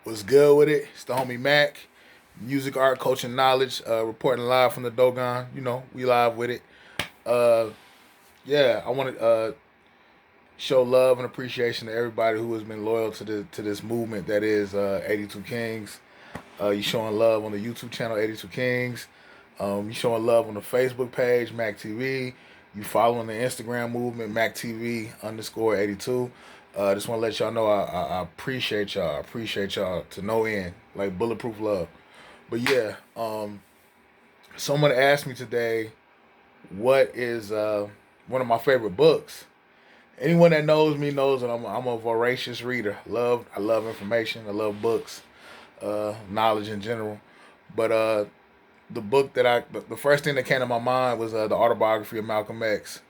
Was good with it. It's the homie Mac. Music, art, culture, knowledge. Reporting live from the Dogon. You know, we live with it. Uh, yeah, I want to show love and appreciation to everybody who has been loyal to this movement that is 82 Kings. You showing love on the YouTube channel 82 Kings. You showing love on the Facebook page Mac TV. You following the Instagram movement Mac TV underscore 82. Just want to let y'all know I appreciate y'all. I appreciate y'all to no end. Like bulletproof love. But yeah, someone asked me today what is one of my favorite books. Anyone that knows me knows that I'm a voracious reader. I love information. I love books, knowledge in general. But the book that the first thing that came to my mind was the Autobiography of Malcolm X.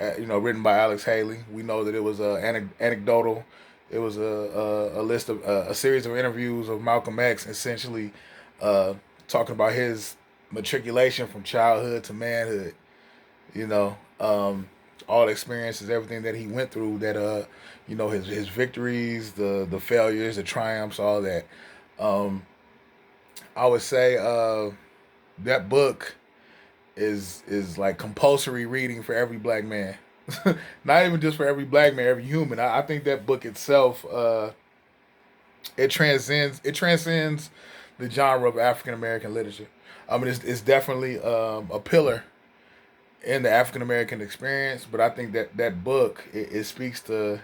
Written by Alex Haley. We know that it was anecdotal. It was a list of a series of interviews of Malcolm X, essentially uh, talking about his matriculation from childhood to manhood. You know, all the experiences, everything that he went through. That his victories, the failures, the triumphs, all that. Um, I would say that book is like compulsory reading for every black man. Not even just for every black man, every human. I think that book itself it transcends the genre of African American literature. I mean, it's definitely a pillar in the African American experience, but I think that book it speaks to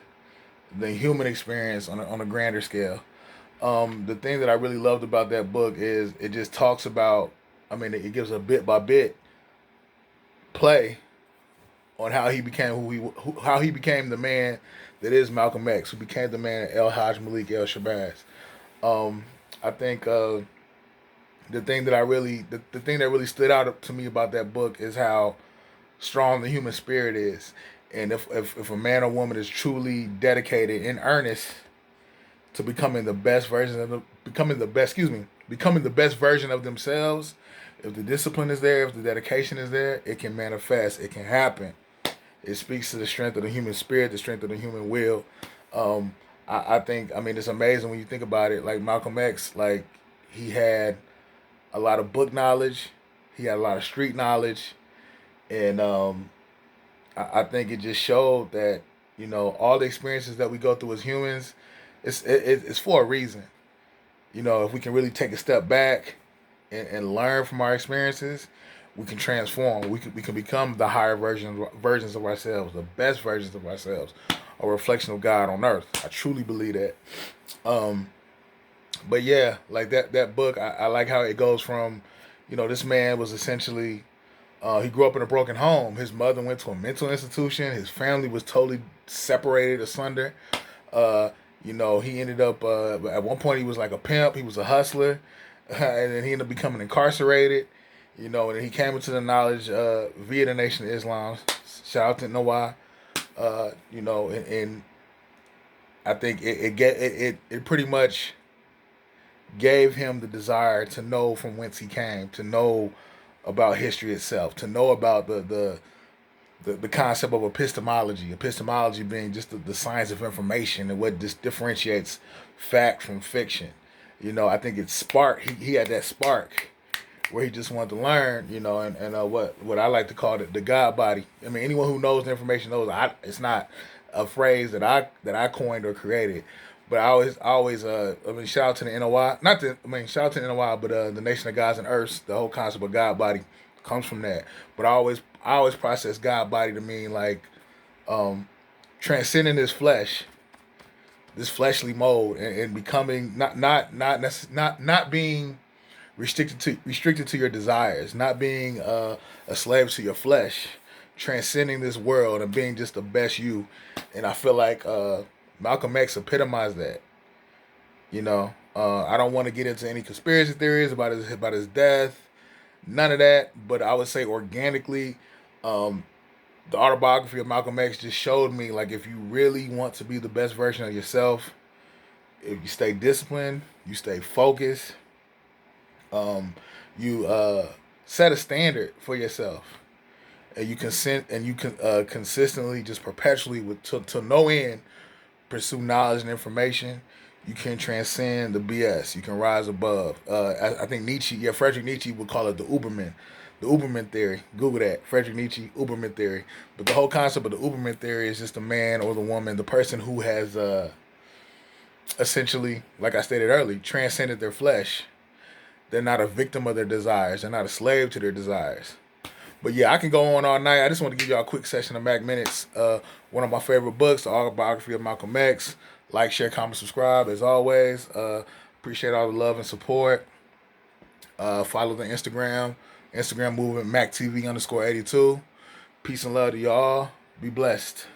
the human experience on a grander scale. The thing that I really loved about that book is it just talks about. I mean, it gives a bit by bit play on how he became how he became the man that is Malcolm X, who became the man El Haj Malik El Shabazz. Um, I think the thing that really stood out to me about that book is how strong the human spirit is, and if a man or woman is truly dedicated in earnest to becoming the best version of becoming the best version of themselves. If the discipline is there, if the dedication is there, it can manifest. It can happen. It speaks to the strength of the human spirit, the strength of the human will. I think, I mean, it's amazing when you think about it. Like Malcolm X, like he had a lot of book knowledge, he had a lot of street knowledge, and I think it just showed that all the experiences that we go through as humans, it's for a reason. If we can really take a step back and learn from our experiences, we can transform. We can become the higher versions of ourselves, the best versions of ourselves, a reflection of God on earth. I truly believe that. Um, but yeah, like that book, I like how it goes from, this man was essentially he grew up in a broken home. His mother went to a mental institution. His family was totally separated asunder. Uh, he ended up at one point he was like a pimp. He was a hustler, and then he ended up becoming incarcerated. And then he came into the knowledge via the Nation of Islam. Shout out to Noah. And I think it pretty much gave him the desire to know from whence he came, to know about history itself, to know about the concept of epistemology. Epistemology being just the science of information and what just differentiates fact from fiction. I think it sparked. He had that spark where he just wanted to learn. And what I like to call the God body. I mean, anyone who knows the information knows it's not a phrase that I coined or created. But I mean, shout out to the NOI, not the, I mean, shout out to the NOI, but the Nation of Gods and Earths, the whole concept of God body comes from that. But I always process God body to mean like um, transcending this fleshly mode, and becoming not being restricted to your desires, not being a slave to your flesh, transcending this world and being just the best you. And I feel like Malcolm X epitomized that. I don't want to get into any conspiracy theories about his death, none of that. But I would say organically, um, the autobiography of Malcolm X just showed me like if you really want to be the best version of yourself, if you stay disciplined, you stay focused, um, you set a standard for yourself, and you can consistently, just perpetually, with to no end, pursue knowledge and information. You can transcend the BS. You can rise above. I think Nietzsche, Friedrich Nietzsche would call it the Uberman theory. Google that, Friedrich Nietzsche, Uberman theory. But the whole concept of the Uberman theory is just the man or the woman, the person who has essentially, like I stated earlier, transcended their flesh. They're not a victim of their desires. They're not a slave to their desires. But yeah, I can go on all night. I just want to give y'all a quick session of Mac Minutes. One of my favorite books, The Autobiography of Malcolm X. Like, share, comment, subscribe, as always. Appreciate all the love and support. Follow the Instagram movement, MACK TV _82. Peace and love to y'all. Be blessed.